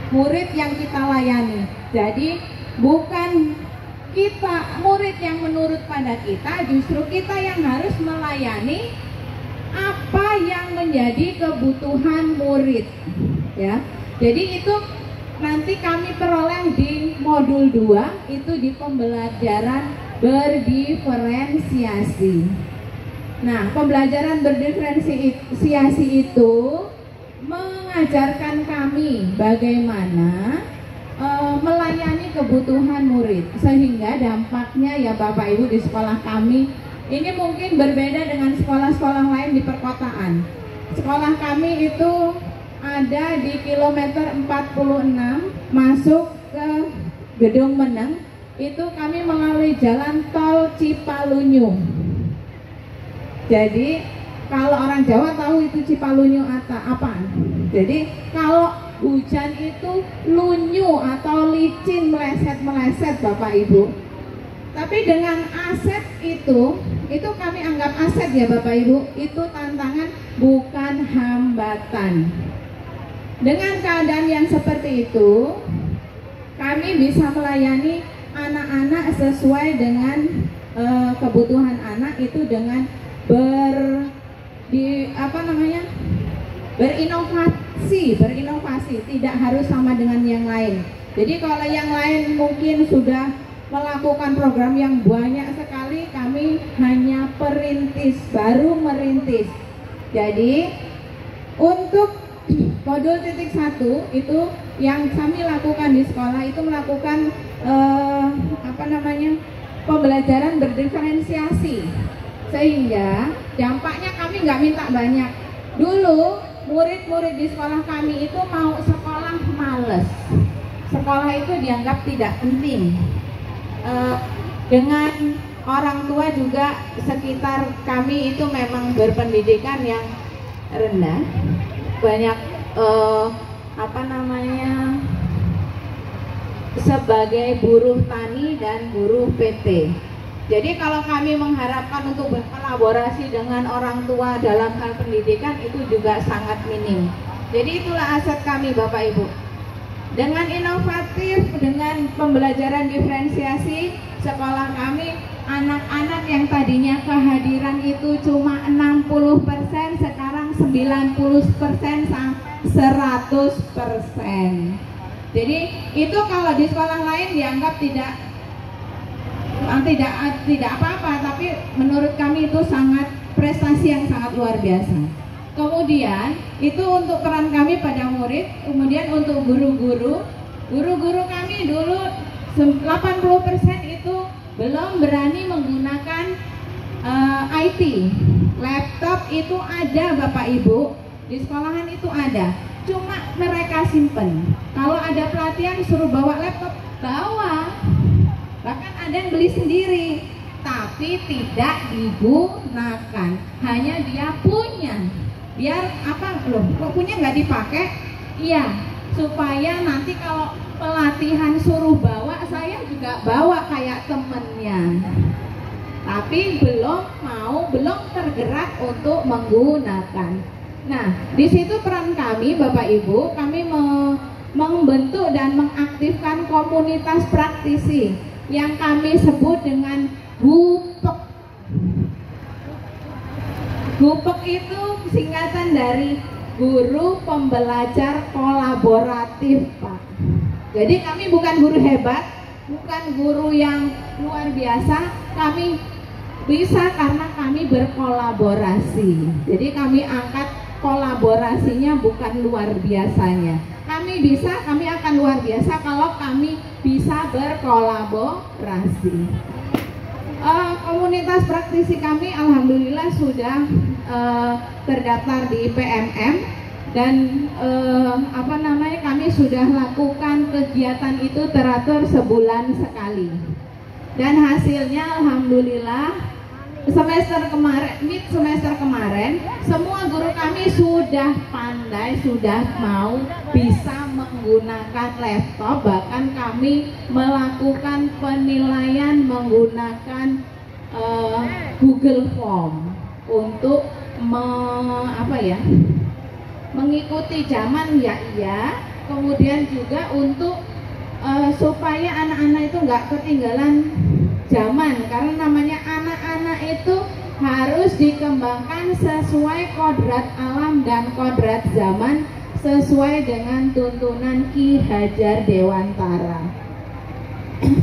murid yang kita layani. Jadi bukan kita murid yang menurut pada kita, justru kita yang harus melayani apa yang menjadi kebutuhan murid. Ya, jadi itu nanti kami peroleh di modul 2, itu di pembelajaran berdiferensiasi. Nah, pembelajaran berdiferensiasi itu mengajarkan kami bagaimana melayani kebutuhan murid, sehingga dampaknya ya Bapak Ibu di sekolah kami ini mungkin berbeda dengan sekolah-sekolah lain di perkotaan. Sekolah kami itu ada di kilometer 46 masuk ke Gedung Meneng, itu kami melalui jalan tol Cipalunyu. Jadi kalau orang Jawa tahu itu Cipalunyu apa? Jadi kalau hujan itu lunyu atau licin, meleset Bapak Ibu. Tapi dengan aset itu itu kami anggap aset ya Bapak Ibu. Itu tantangan bukan hambatan. Dengan keadaan yang seperti itu, kami bisa melayani anak-anak sesuai dengan kebutuhan anak itu dengan berinovasi, tidak harus sama dengan yang lain. Jadi kalau yang lain mungkin sudah melakukan program yang banyak sekali, kami hanya baru merintis. Jadi untuk modul titik 1 itu yang kami lakukan di sekolah itu melakukan pembelajaran berdiferensiasi, sehingga dampaknya kami nggak minta banyak. Dulu murid-murid di sekolah kami itu mau sekolah males, sekolah itu dianggap tidak penting. Dengan orang tua juga sekitar kami itu memang berpendidikan yang rendah, banyak sebagai buruh tani dan buruh PT. Jadi kalau kami mengharapkan untuk berkolaborasi dengan orang tua dalam hal pendidikan itu juga sangat minim. Jadi itulah aset kami Bapak Ibu. Dengan inovatif, dengan pembelajaran diferensiasi, sekolah kami anak-anak yang tadinya kehadiran itu cuma 60%, sekarang 90% 100%. Jadi itu kalau di sekolah lain dianggap tidak apa-apa, tapi menurut kami itu sangat prestasi yang sangat luar biasa. Kemudian itu untuk peran kami pada murid, kemudian untuk guru-guru kami dulu 80% itu belum berani menggunakan IT. Laptop itu ada Bapak Ibu, di sekolahan itu ada, cuma mereka simpen. Kalau ada pelatihan suruh bawa laptop, bawa. Bahkan ada yang beli sendiri, tapi tidak digunakan, hanya dia punya. Biar apa loh, kok punya nggak dipakai? Iya, supaya nanti kalau pelatihan suruh bawa, saya juga bawa kayak temennya. Tapi belum tergerak untuk menggunakan. Nah, di situ peran kami Bapak Ibu, kami membentuk dan mengaktifkan komunitas praktisi yang kami sebut dengan GUPEK. GUPEK itu singkatan dari Guru Pembelajar Kolaboratif, Pak. Jadi kami bukan guru hebat, bukan guru yang luar biasa, kami bisa karena kami berkolaborasi. Jadi kami angkat kolaborasinya bukan luar biasanya. Kami akan luar biasa kalau kami bisa berkolaborasi. Komunitas praktisi kami alhamdulillah sudah terdaftar di PMM dan kami sudah lakukan kegiatan itu teratur sebulan sekali. Dan hasilnya alhamdulillah mid semester kemarin semua guru kami sudah pandai, sudah mau bisa menggunakan laptop, bahkan kami melakukan penilaian menggunakan Google Form untuk mengikuti zaman ya iya, kemudian juga untuk supaya anak-anak itu nggak ketinggalan zaman, karena namanya anak-anak itu harus dikembangkan sesuai kodrat alam dan kodrat zaman, sesuai dengan tuntunan Ki Hajar Dewantara.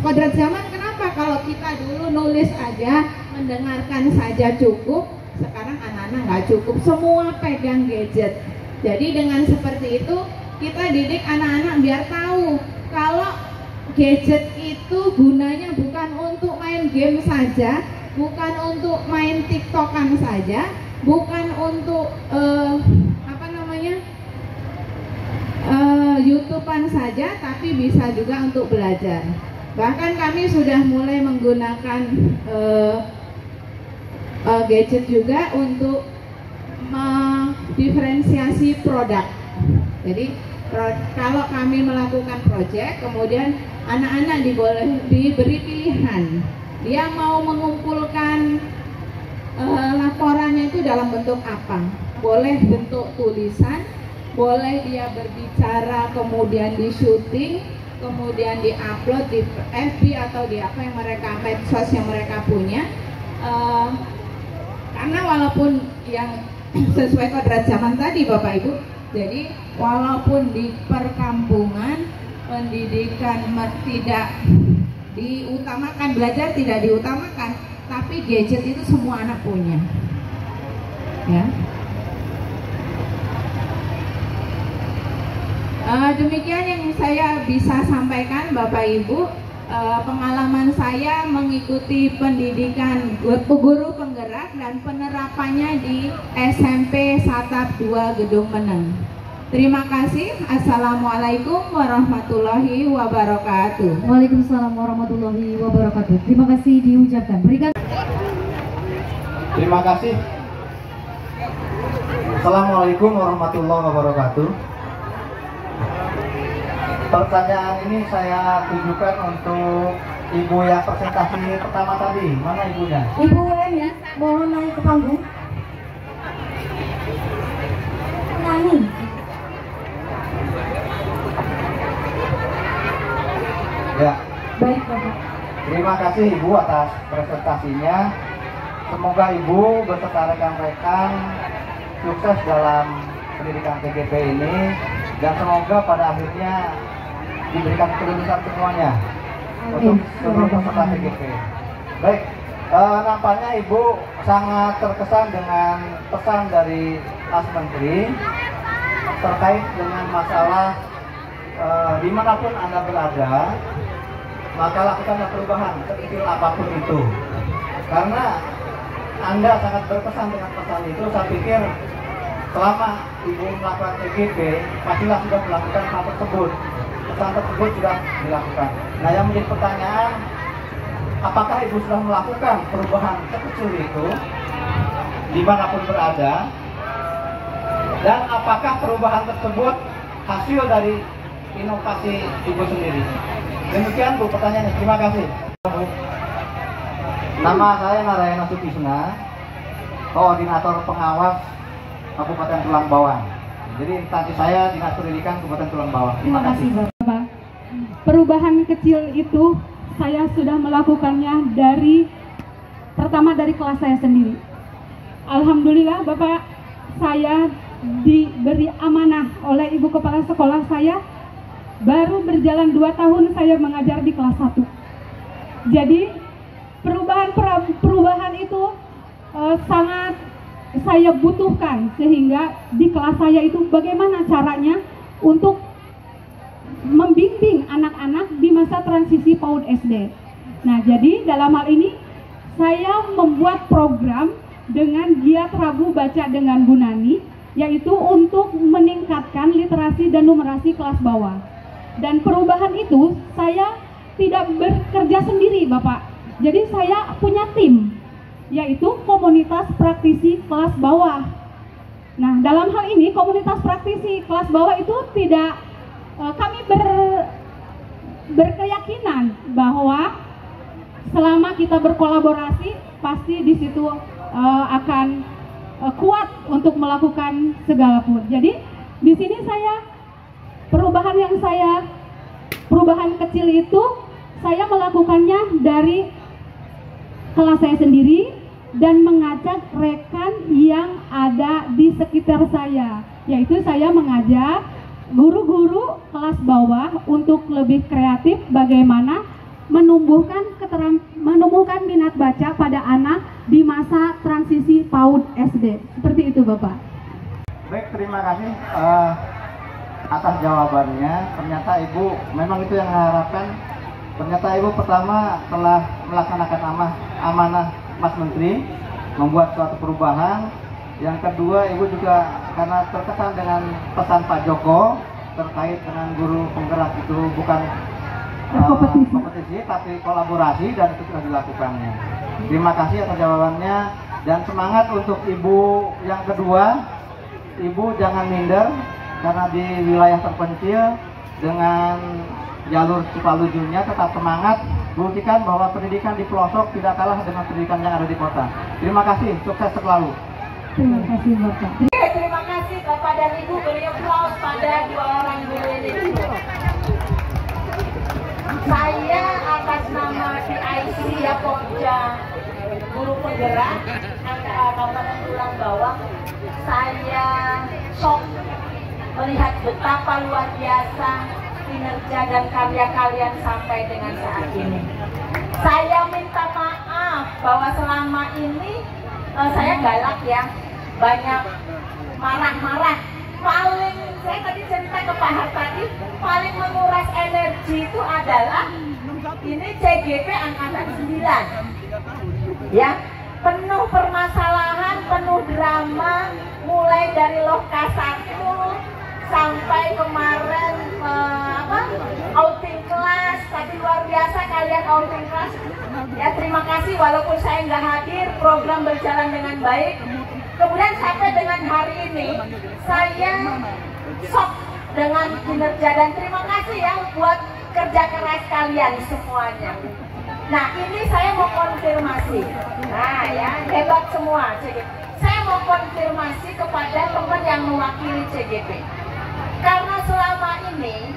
Kodrat zaman kenapa? Kalau kita dulu nulis aja, mendengarkan saja cukup, sekarang anak-anak nggak cukup, semua pegang gadget. Jadi dengan seperti itu kita didik anak-anak biar tahu kalau gadget itu gunanya bukan untuk main game saja, bukan untuk main tiktokan saja, bukan untuk YouTubean saja, tapi bisa juga untuk belajar. Bahkan kami sudah mulai menggunakan gadget juga untuk mendiferensiasi produk. Jadi kalau kami melakukan proyek, kemudian anak-anak diberi pilihan, dia mau mengumpulkan dalam bentuk apa? Boleh bentuk tulisan, boleh dia berbicara kemudian di syuting, kemudian di-upload di FB atau di apa yang mereka, medsos yang mereka punya. Karena walaupun yang sesuai kodrat zaman tadi Bapak Ibu, jadi walaupun di perkampungan pendidikan tidak diutamakan, belajar tidak diutamakan, tapi gadget itu semua anak punya, ya. Demikian yang saya bisa sampaikan Bapak Ibu. Pengalaman saya mengikuti pendidikan guru penggerak dan penerapannya di SMP Satap 2 Gedung Meneng. Terima kasih. Assalamualaikum warahmatullahi wabarakatuh. Waalaikumsalam warahmatullahi wabarakatuh. Terima kasih diucapkan. Berikan. Terima kasih. Assalamualaikum warahmatullahi wabarakatuh. Pertanyaan ini saya tujukan untuk ibu yang presentasi pertama tadi. Mana ibunya? Ibu Emi, mohon naik ke panggung. Nani. Ya. Baik, Bapak. Terima kasih Ibu atas presentasinya. Semoga Ibu beserta rekan-rekan sukses dalam pendidikan TGP ini, dan semoga pada akhirnya diberikan kelulusan semuanya untuk seluruh peserta TGP. Baik, nampaknya Ibu sangat terkesan dengan pesan dari Mas Menteri terkait dengan masalah dimanapun Anda berada, maka lakukanlah perubahan sekecil apapun itu. Karena Anda sangat berkesan dengan pesan itu, saya pikir selama Ibu melakukan TGP, pastilah sudah melakukan hal tersebut. Pesan tersebut sudah dilakukan. Nah, yang menjadi pertanyaan, apakah Ibu sudah melakukan perubahan sekecil itu dimanapun berada, dan apakah perubahan tersebut hasil dari inovasi Ibu sendiri? Demikian Bu pertanyaannya. Terima kasih. Nama saya Narayana Sutisna, Koordinator Pengawas Kabupaten Tulang Bawang. Jadi instansi saya Dinas Pendidikan Kabupaten Tulang Bawang. Terima kasih Bapak. Perubahan kecil itu saya sudah melakukannya pertama dari kelas saya sendiri. Alhamdulillah Bapak, saya diberi amanah oleh Ibu Kepala Sekolah saya. Baru berjalan 2 tahun saya mengajar di kelas 1. Jadi perubahan itu sangat saya butuhkan, sehingga di kelas saya itu bagaimana caranya untuk membimbing anak-anak di masa transisi PAUD SD. Nah, jadi dalam hal ini saya membuat program dengan giat Rabu Baca dengan Bu Nani, yaitu untuk meningkatkan literasi dan numerasi kelas bawah. Dan perubahan itu saya tidak bekerja sendiri Bapak. Jadi saya punya tim, yaitu komunitas praktisi kelas bawah. Nah, dalam hal ini komunitas praktisi kelas bawah itu tidak, kami berkeyakinan bahwa selama kita berkolaborasi pasti di situ akan kuat untuk melakukan segala pun. Jadi di sini perubahan kecil itu saya melakukannya dari kelas saya sendiri dan mengajak rekan yang ada di sekitar saya, yaitu saya mengajak guru-guru kelas bawah untuk lebih kreatif bagaimana menumbuhkan minat baca pada anak di masa transisi PAUD SD. Seperti itu Bapak. Baik, terima kasih atas jawabannya. Ternyata Ibu memang itu yang diharapkan. Ternyata Ibu pertama telah melaksanakan amanah Mas Menteri, membuat suatu perubahan. Yang kedua, Ibu juga karena terkesan dengan pesan Pak Joko terkait dengan guru penggerak itu bukan kompetisi tapi kolaborasi, dan itu sudah dilakukannya. Terima kasih atas jawabannya, dan semangat untuk Ibu yang kedua. Ibu jangan minder, karena di wilayah terpencil dengan jalur Cipalujunya tetap semangat. Buktikan bahwa pendidikan di pelosok tidak kalah dengan pendidikan yang ada di kota. Terima kasih, sukses selalu. Terima kasih Bapak. Terima kasih Bapak dan Ibu, beri aplaus pada dua orang guru ini. Saya atas nama PIC ya Pokja Guru Penggerak Kabupaten Tulang Bawang, saya shock melihat betapa luar biasa kinerja dan karya kalian sampai dengan saat ini. Saya minta maaf bahwa selama ini saya galak ya, banyak marah-marah. Paling saya tadi cerita ke Pak Har tadi, paling menguras energi itu adalah ini CGP angkatan 9 ya, penuh permasalahan, penuh drama, mulai dari Loka 1 sampai kemarin outing kelas. Tapi luar biasa kalian outing kelas ya, terima kasih walaupun saya nggak hadir, program berjalan dengan baik. Kemudian sampai dengan hari ini saya shock dengan kinerja dan terima kasih ya buat kerja keras kalian semuanya. Nah ini saya mau konfirmasi, nah ya hebat semua CGP. Saya mau konfirmasi kepada teman yang mewakili CGP, karena selama ini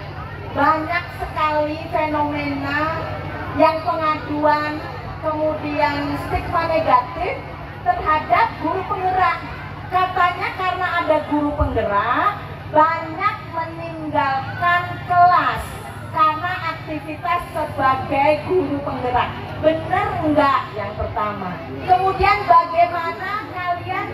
banyak sekali fenomena yang pengaduan kemudian stigma negatif terhadap guru penggerak. Katanya karena ada guru penggerak banyak meninggalkan kelas karena aktivitas sebagai guru penggerak. Benar enggak? Yang pertama. Kemudian bagaimana kalian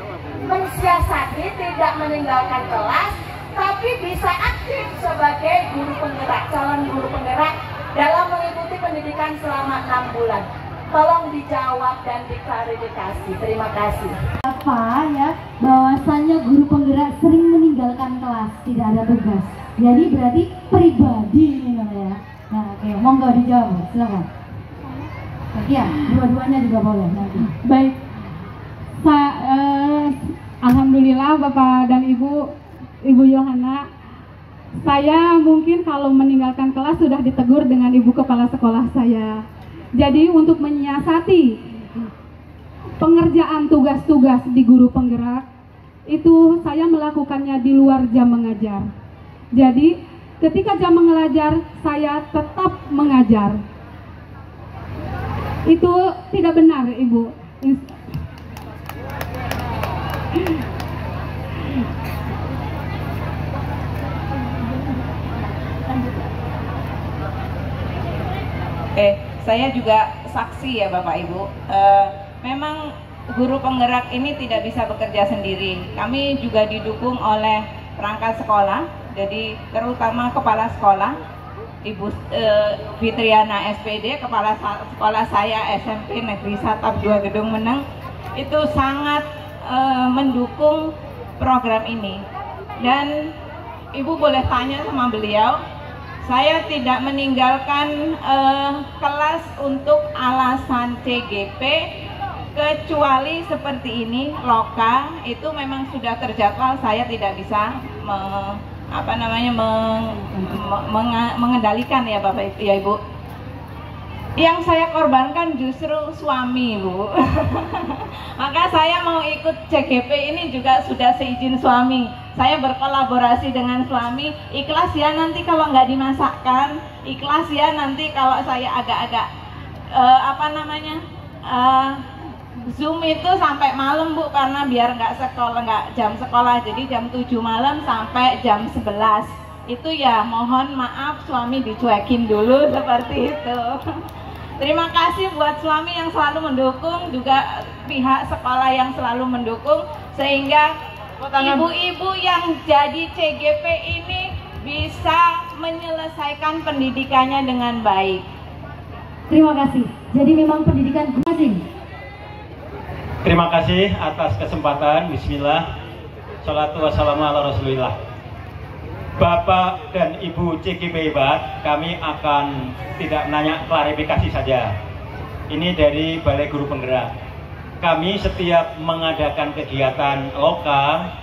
mensiasati tidak meninggalkan kelas tapi bisa aktif sebagai guru penggerak, calon guru penggerak dalam mengikuti pendidikan selama 6 bulan. Tolong dijawab dan diklarifikasi. Terima kasih. Apa ya, bahwasannya guru penggerak sering meninggalkan kelas, tidak ada tugas. Jadi berarti pribadi ini namanya. Nah, oke, monggo dijawab, silakan. Ya, dua-duanya juga boleh nanti. Baik, alhamdulillah Bapak dan Ibu Yohana, saya mungkin kalau meninggalkan kelas sudah ditegur dengan Ibu Kepala Sekolah saya. Jadi untuk menyiasati pengerjaan tugas-tugas di guru penggerak, itu saya melakukannya di luar jam mengajar. Jadi ketika jam mengajar saya tetap mengajar. Itu tidak benar Ibu. Saya juga saksi ya Bapak Ibu, memang guru penggerak ini tidak bisa bekerja sendiri. Kami juga didukung oleh perangkat sekolah, jadi terutama kepala sekolah, Ibu Fitriana SPD, kepala sekolah saya SMP Negeri Satap 2 Gedung Meneng, itu sangat mendukung program ini. Dan Ibu boleh tanya sama beliau, saya tidak meninggalkan kelas untuk alasan CGP, kecuali seperti ini, Loka itu memang sudah terjadwal, saya tidak bisa mengendalikan ya Bapak ya Ibu. Yang saya korbankan justru suami Bu. Maka saya mau ikut CGP ini juga sudah seizin suami. Saya berkolaborasi dengan suami, ikhlas ya nanti kalau nggak dimasakkan, ikhlas ya nanti kalau saya agak-agak Zoom itu sampai malam Bu, karena biar nggak jam sekolah, jadi jam 7 malam sampai jam 11. Itu ya mohon maaf suami dicuekin dulu seperti itu. Terima kasih buat suami yang selalu mendukung, juga pihak sekolah yang selalu mendukung, sehingga ibu-ibu yang jadi CGP ini bisa menyelesaikan pendidikannya dengan baik. Terima kasih. Jadi memang pendidikan masing. Terima kasih atas kesempatan. Bismillah. Sholatu wassalamu ala rasulillah. Bapak dan Ibu CGP hebat, kami akan tidak menanya, klarifikasi saja. Ini dari Balai Guru Penggerak. Kami setiap mengadakan kegiatan Loka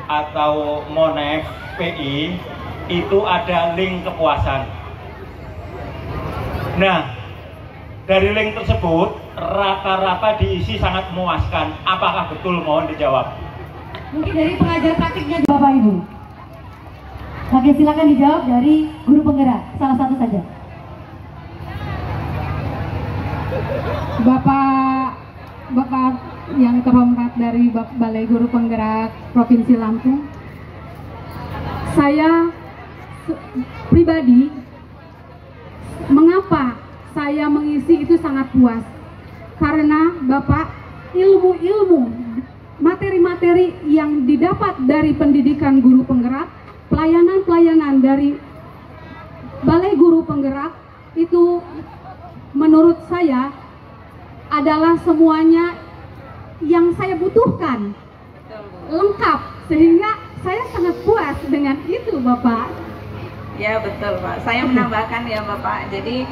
atau Monef PI itu ada link kepuasan. Nah, dari link tersebut rata-rata diisi sangat memuaskan. Apakah betul? Mohon dijawab. Mungkin dari pengajar praktiknya Bapak Ibu. Oke, silakan dijawab dari guru penggerak, salah satu saja. Bapak yang terhormat dari Balai Guru Penggerak Provinsi Lampung, saya pribadi, mengapa saya mengisi itu sangat puas? Karena Bapak, ilmu-ilmu, materi-materi yang didapat dari pendidikan guru penggerak, pelayanan-pelayanan dari Balai Guru Penggerak itu menurut saya adalah semuanya yang saya butuhkan, lengkap, sehingga saya sangat puas dengan itu, Bapak. Ya betul, Pak. Saya menambahkan ya Bapak. Jadi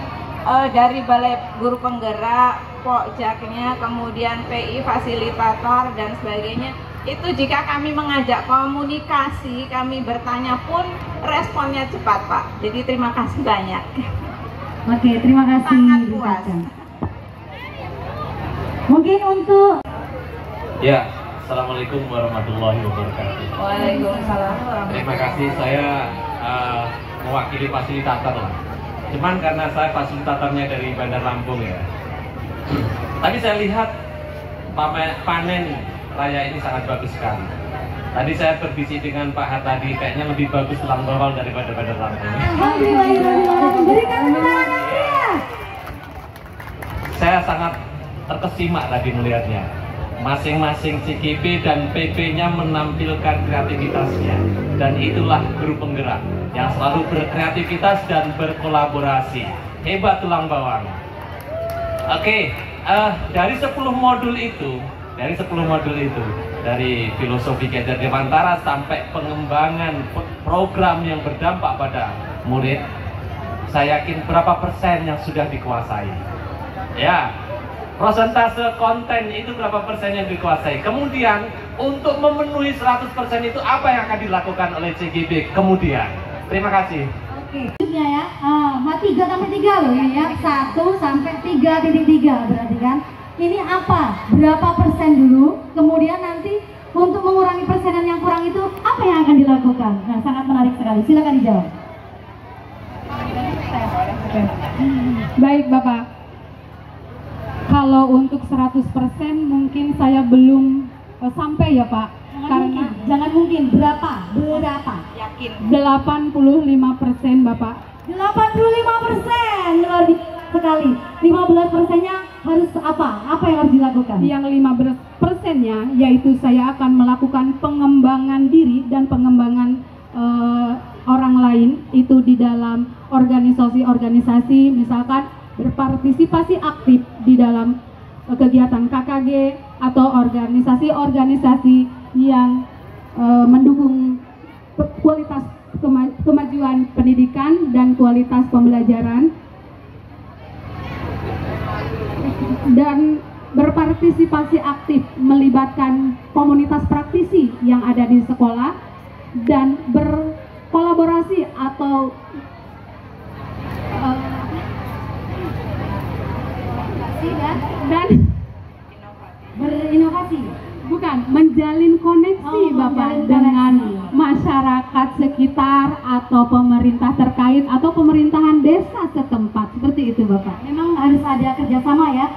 dari Balai Guru Penggerak, Pokjaknya, kemudian PI fasilitator dan sebagainya, itu jika kami mengajak komunikasi, kami bertanya pun responnya cepat, Pak. Jadi terima kasih banyak. Oke, terima kasih. Sangat puas. Mungkin untuk Ya, Assalamualaikum warahmatullahi wabarakatuh. Waalaikumsalam. Terima kasih, saya mewakili fasilitator lah. Cuman karena saya fasilitatornya dari Bandar Lampung ya. Tapi saya lihat panen raya ini sangat bagus sekali. Tadi saya berbisik dengan Pak Hatadi, kayaknya lebih bagus Tulang Bawang daripada Bandar Lampung. Alhamdulillah, berikan tepuk tangan. Saya sangat terkesima tadi melihatnya. Masing-masing CGP dan PP-nya menampilkan kreativitasnya, dan itulah guru penggerak yang selalu berkreativitas dan berkolaborasi. Hebat Tulang Bawang. Oke, dari 10 modul itu, dari filosofi Kader Dewantara sampai pengembangan program yang berdampak pada murid, saya yakin berapa persen yang sudah dikuasai. Ya, prosentase konten itu berapa persen yang dikuasai. Kemudian untuk memenuhi 100% itu apa yang akan dilakukan oleh CGB kemudian. Terima kasih. Oke, ya, 3 sampai 3 loh ini ya, 1 sampai 3.3 berarti kan. Ini apa? Berapa persen dulu? Kemudian nanti untuk mengurangi persenan yang kurang itu apa yang akan dilakukan? Nah, sangat menarik sekali. Silakan dijawab. Baik, Bapak. Kalau untuk 100% mungkin saya belum sampai ya, Pak. Jangan mungkin. Berapa? Yakin. 85%, Bapak. 85%, luar biasa sekali. 15%-nya harus apa? Apa yang harus dilakukan? Yang 15%-nya yaitu saya akan melakukan pengembangan diri dan pengembangan orang lain itu di dalam organisasi-organisasi, misalkan berpartisipasi aktif di dalam kegiatan KKG atau organisasi-organisasi yang mendukung kualitas kemajuan pendidikan dan kualitas pembelajaran, dan berpartisipasi aktif melibatkan komunitas praktisi yang ada di sekolah, dan berkolaborasi atau dan berinovasi. bukan menjalin koneksi Bapak dengan masyarakat sekitar atau pemerintah terkait atau pemerintahan desa setempat, seperti itu Bapak. Memang harus ada kerjasama ya.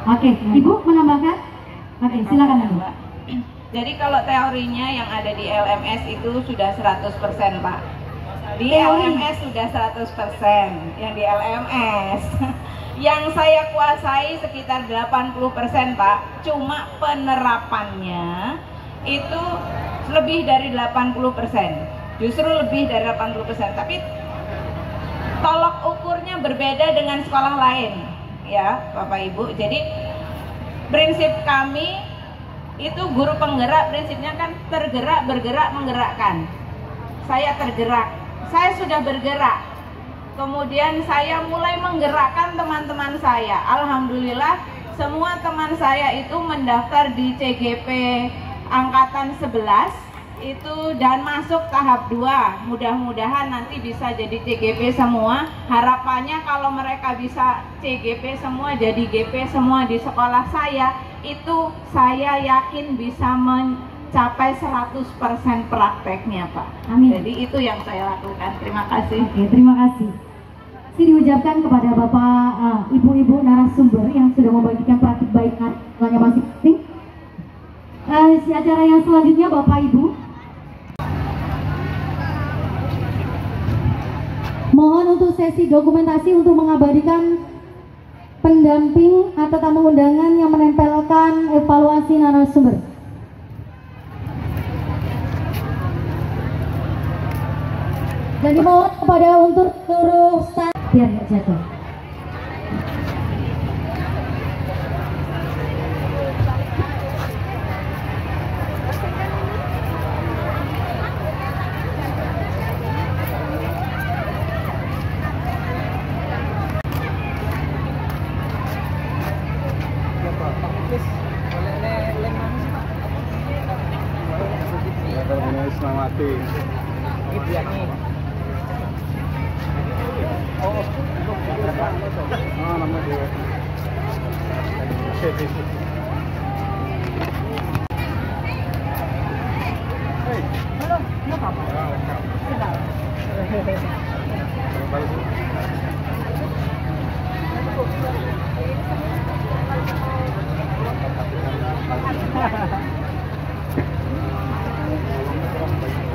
Oke, Ibu menambahkan? Oke, silakan Ibu. Jadi kalau teorinya yang ada di LMS itu sudah 100%, Pak. Di Teori. LMS sudah 100%, yang di LMS. Yang saya kuasai sekitar 80%, Pak. Cuma penerapannya itu lebih dari 80%. Justru lebih dari 80%. Tapi tolok ukurnya berbeda dengan sekolah lain, ya, Bapak Ibu. Jadi prinsip kami itu guru penggerak, prinsipnya kan tergerak, bergerak, menggerakkan. Saya tergerak, saya sudah bergerak. Kemudian saya mulai menggerakkan teman-teman saya. Alhamdulillah semua teman saya itu mendaftar di CGP angkatan 11 itu dan masuk tahap 2. Mudah-mudahan nanti bisa jadi CGP semua. Harapannya kalau mereka bisa CGP semua, jadi GP semua di sekolah saya, itu saya yakin bisa capai 100% prakteknya, Pak. Amin. Jadi itu yang saya lakukan. Terima kasih. Oke, terima kasih. Ini diucapkan kepada Bapak, Ibu-ibu narasumber yang sudah membagikan praktik baik narasumbernya masing-masing. Si acara yang selanjutnya Bapak Ibu. Mohon untuk sesi dokumentasi untuk mengabadikan pendamping atau tamu undangan yang menempelkan evaluasi narasumber. Dan dimohon kepada untuk seluruh staf biar nggak jatuh.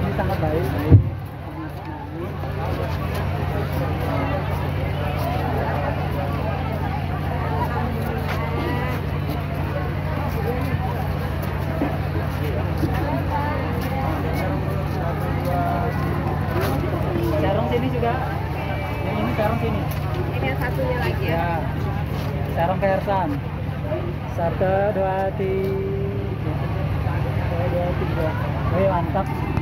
Ini sangat baik. Sarung sini juga. Yang ini sarung sini. Ini yang satunya lagi ya. Ya. Sarung Persan. 1, 2, 3. 1, 2, 3. Mantap.